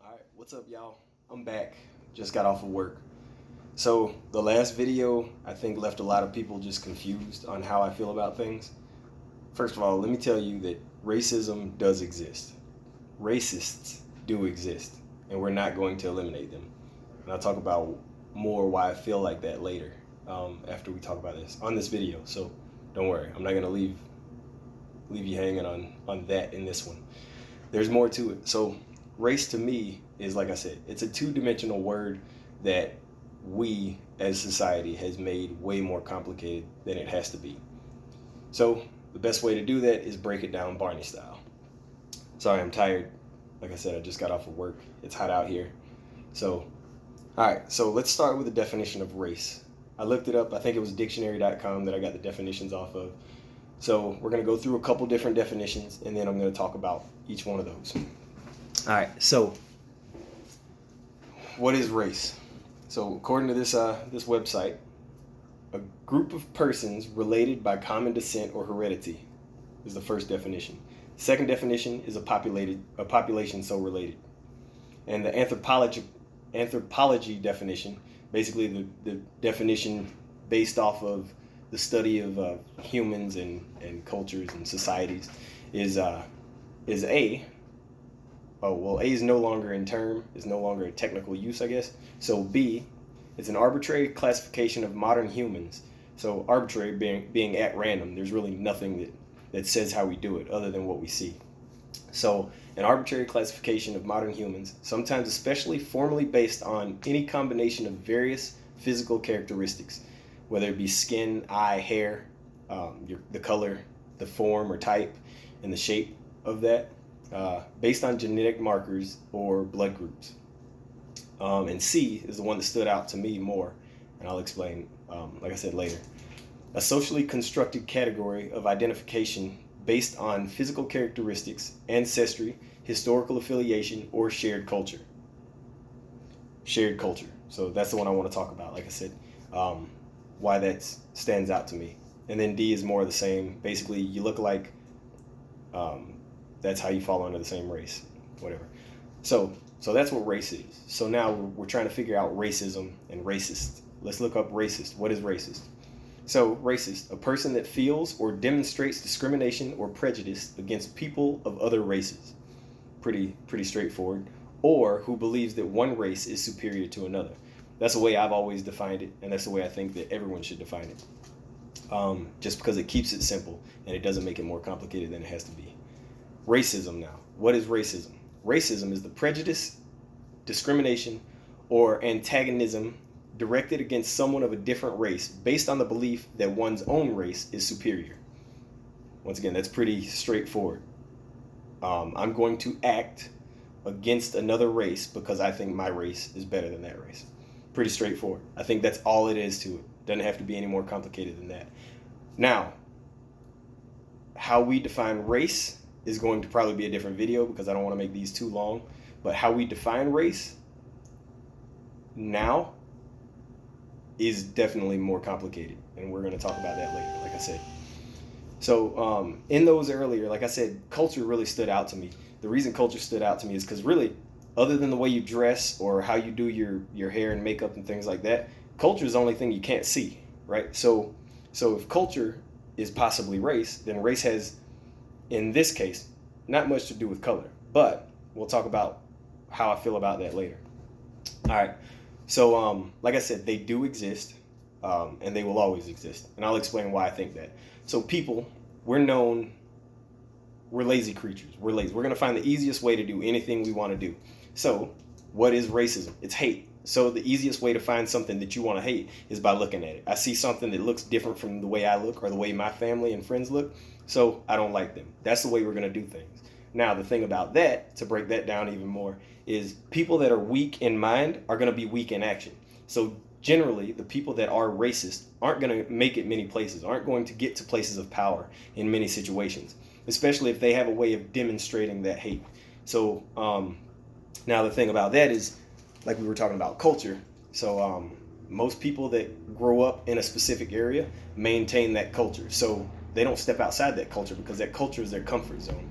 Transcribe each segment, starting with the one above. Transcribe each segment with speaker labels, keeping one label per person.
Speaker 1: All right, what's up, y'all? I'm back. Just got off of work. So, the last video I think left a lot of people just confused on how I feel about things. First of all, let me tell you that racism does exist. Racists do exist, and we're not going to eliminate them. And I'll talk about more why I feel like that later after we talk about this on this video. So, don't worry, I'm not going to leave you hanging on that in this one. There's more to it. So, race to me is, like I said, it's a two-dimensional word that we as society has made way more complicated than it has to be. So the best way to do that is break it down Barney style. Sorry, I'm tired. Like I said, I just got off of work. It's hot out here. So, all right, so let's start with the definition of race. I looked it up. I think it was dictionary.com that I got the definitions off of. So we're going to go through a couple different definitions, and then I'm going to talk about each one of those. All right, so what is race? So according to this website, a group of persons related by common descent or heredity is the first definition. Second definition is a population so related. And the anthropology definition, basically the definition based off of the study of humans and cultures and societies, is A. Oh, well, A is no longer in term, is no longer a technical use, I guess. So B, it's an arbitrary classification of modern humans. So arbitrary being at random. There's really nothing that says how we do it other than what we see. So an arbitrary classification of modern humans, sometimes especially formally based on any combination of various physical characteristics, whether it be skin, eye, hair, the color, the form or type, and the shape of that. Based on genetic markers or blood groups. And C is the one that stood out to me more, and I'll explain, like I said, later. A socially constructed category of identification based on physical characteristics, ancestry, historical affiliation, or shared culture. Shared culture. So that's the one I want to talk about, like I said, why that stands out to me. And then D is more of the same. Basically, you look like... that's how you fall under the same race, whatever. So that's what race is. So now we're trying to figure out racism and racist. Let's look up racist. What is racist? So racist, a person that feels or demonstrates discrimination or prejudice against people of other races. Pretty straightforward. Or who believes that one race is superior to another. That's the way I've always defined it, and that's the way I think that everyone should define it. Just because it keeps it simple and it doesn't make it more complicated than it has to be. Racism now. What is racism? Racism is the prejudice, discrimination, or antagonism directed against someone of a different race based on the belief that one's own race is superior. Once again, that's pretty straightforward. I'm going to act against another race because I think my race is better than that race. Pretty straightforward. I think that's all it is to it. Doesn't have to be any more complicated than that. Now, how we define race is going to probably be a different video because I don't want to make these too long. But how we define race now is definitely more complicated. And we're going to talk about that later, like I said. So in those earlier, like I said, culture really stood out to me. The reason culture stood out to me is because really, other than the way you dress or how you do your hair and makeup and things like that, culture is the only thing you can't see, right? So if culture is possibly race, then race has, in this case, not much to do with color, but we'll talk about how I feel about that later. All right. So, like I said, they do exist, and they will always exist. And I'll explain why I think that. So people, we're lazy creatures. We're lazy. We're going to find the easiest way to do anything we want to do. So what is racism? It's hate. So the easiest way to find something that you want to hate is by looking at it. I see something that looks different from the way I look or the way my family and friends look, so I don't like them. That's the way we're going to do things. Now, the thing about that, to break that down even more, is people that are weak in mind are going to be weak in action. So generally, the people that are racist aren't going to make it many places, aren't going to get to places of power in many situations, especially if they have a way of demonstrating that hate. So now the thing about that is, like we were talking about culture. So most people that grow up in a specific area maintain that culture. So they don't step outside that culture because that culture is their comfort zone.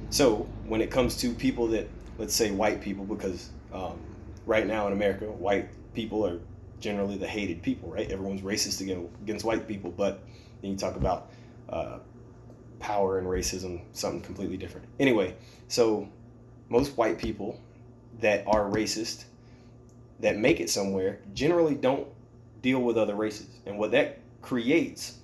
Speaker 1: So when it comes to people that, let's say white people, because Right now in America, white people are generally the hated people, right? Everyone's racist against white people, but then you talk about power and racism, something completely different. Anyway, so most white people that are racist, that make it somewhere, generally don't deal with other races. And what that creates,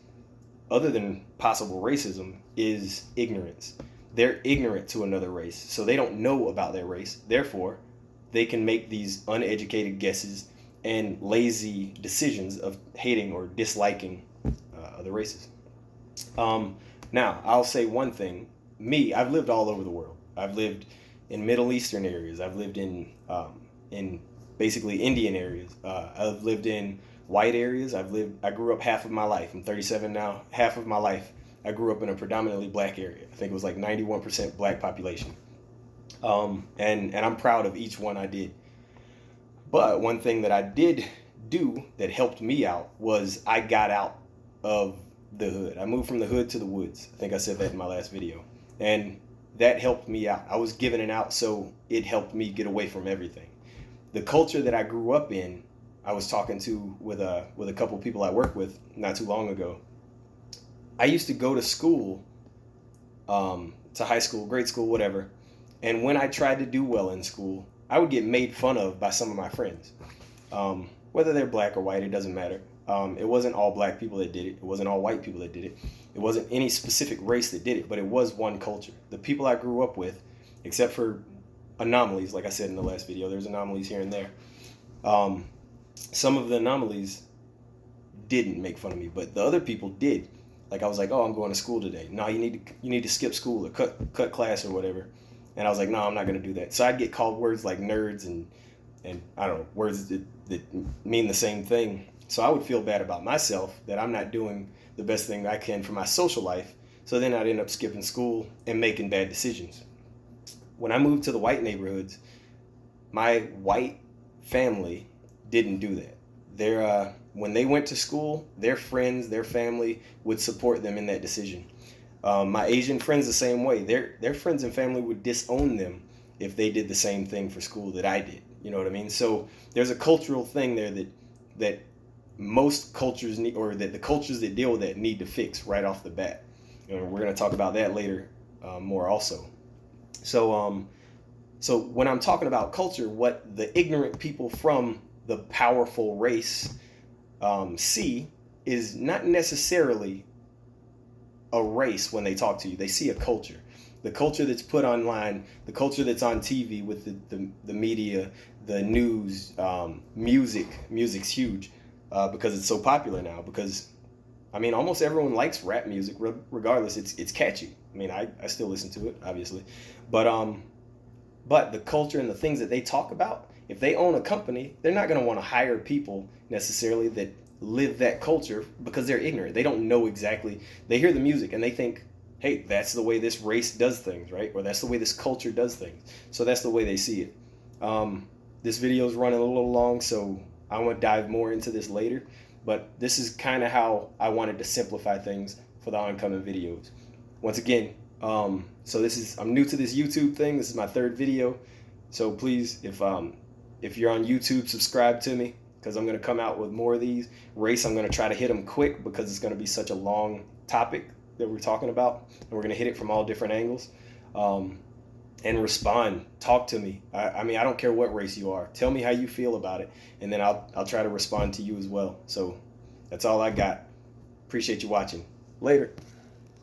Speaker 1: other than possible racism, is ignorance. They're ignorant to another race, so they don't know about their race. Therefore, they can make these uneducated guesses and lazy decisions of hating or disliking other races. Now, I'll say one thing. Me, I've lived all over the world. I've lived in Middle Eastern areas. I've lived in basically Indian areas. I've lived in white areas. I grew up half of my life. I'm 37 now. Half of my life, I grew up in a predominantly black area. I think it was like 91% black population. And I'm proud of each one I did. But one thing that I did do that helped me out was I got out of the hood. I moved from the hood to the woods. I think I said that in my last video. And that helped me out. I was giving it out, so it helped me get away from everything. The culture that I grew up in, I was talking to with a couple people I work with not too long ago. I used to go to school, to high school, grade school, whatever. And when I tried to do well in school, I would get made fun of by some of my friends. Whether they're black or white, it doesn't matter. It wasn't all black people that did it. It wasn't all white people that did it. It wasn't any specific race that did it, but it was one culture. The people I grew up with, except for anomalies, like I said in the last video, there's anomalies here and there. Some of the anomalies didn't make fun of me, but the other people did. Like I was like, oh, I'm going to school today. No, you need to skip school or cut class or whatever. And I was like, no, I'm not going to do that. So I'd get called words like nerds and I don't know, words that mean the same thing. So I would feel bad about myself that I'm not doing the best thing I can for my social life. So then I'd end up skipping school and making bad decisions. When I moved to the white neighborhoods, my white family didn't do that. When they went to school, their friends, their family would support them in that decision. My Asian friends the same way. Their friends and family would disown them if they did the same thing for school that I did. You know what I mean? So there's a cultural thing there that most cultures need, or that the cultures that deal with that need to fix right off the bat. And we're going to talk about that later more also. So when I'm talking about culture, what the ignorant people from the powerful race see is not necessarily a race when they talk to you. They see a culture. The culture that's put online, the culture that's on TV with the media, the news, music's huge because it's so popular now. Because, I mean, almost everyone likes rap music regardless. It's catchy. I mean, I still listen to it, obviously. But the culture and the things that they talk about, if they own a company, they're not going to want to hire people necessarily that live that culture because they're ignorant. They don't know exactly. They hear the music and they think, hey, that's the way this race does things, right? Or that's the way this culture does things. So that's the way they see it. This video is running a little long, so I want to dive more into this later. But this is kind of how I wanted to simplify things for the oncoming videos. Once again, I'm new to this YouTube thing. This is my third video. So please, if you're on YouTube, subscribe to me, because I'm going to come out with more of these. Race, I'm going to try to hit them quick because it's going to be such a long topic that we're talking about, and we're going to hit it from all different angles. And respond, talk to me. I mean, I don't care what race you are. Tell me how you feel about it, and then I'll try to respond to you as well. So that's all I got. Appreciate you watching. Later.